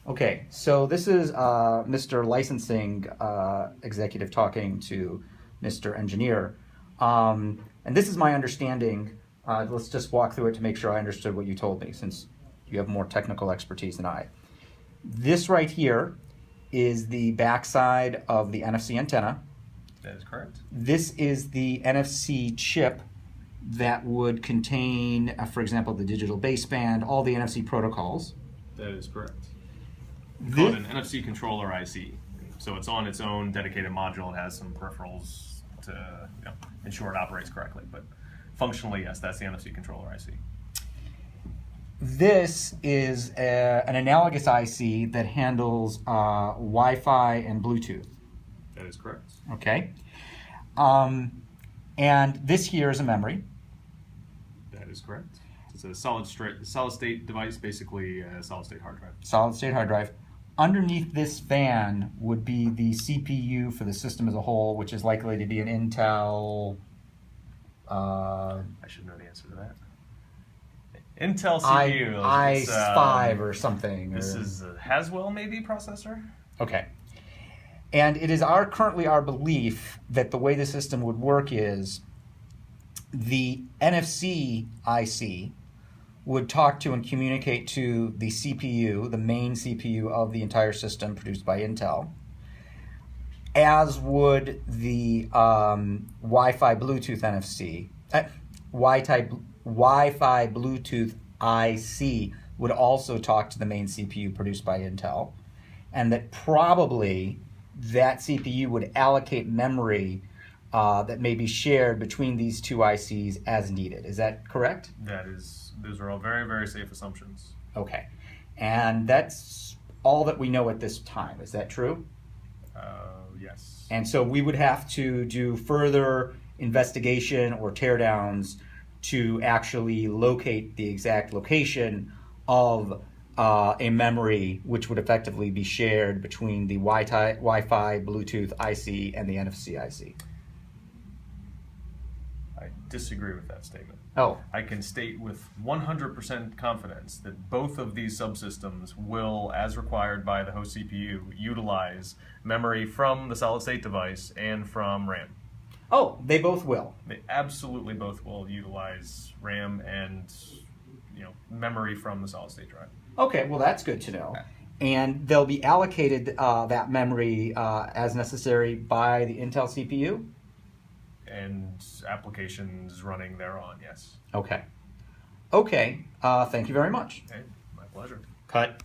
Okay, so this is Mr. Licensing Executive talking to Mr. Engineer. And this is my understanding. Let's just walk through it to make sure I understood what you told me, since you have more technical expertise than I. This right here is the backside of the NFC antenna. That is correct. This is the NFC chip that would contain, for example, the digital baseband, all the NFC protocols. That is correct. We call it an NFC controller IC. So it's on its own dedicated module. It has some peripherals to ensure it operates correctly. But functionally, yes, that's the NFC controller IC. This is an analogous IC that handles Wi-Fi and Bluetooth. That is correct. Okay. And this here is a memory. That is correct. It's a solid state device, basically a solid state hard drive. Solid state hard drive. Underneath this fan would be the CPU for the system as a whole, which is likely to be an Intel. I should know the answer to that. Intel CPU. i5 or something. This is a Haswell maybe processor. Okay. And it is currently our belief that the way the system would work is the NFC IC would talk to and communicate to the CPU, the main CPU of the entire system produced by Intel, as would the Wi-Fi Bluetooth NFC, Wi-Fi Bluetooth IC would also talk to the main CPU produced by Intel, and that probably that CPU would allocate memory that may be shared between these two ICs as needed. Is that correct? Those are all very, very safe assumptions. Okay. And that's all that we know at this time. Is that true? Yes. And so we would have to do further investigation or teardowns to actually locate the exact location of a memory which would effectively be shared between the Wi-Fi Bluetooth IC and the NFC IC. I disagree with that statement. Oh. I can state with 100% confidence that both of these subsystems will, as required by the host CPU, utilize memory from the solid-state device and from RAM. Oh, they both will. They absolutely both will utilize RAM and memory from the solid-state drive. Okay, well that's good to know. And they'll be allocated that memory as necessary by the Intel CPU? And applications running thereon, yes. Okay. Okay, thank you very much. Okay, my pleasure. Cut.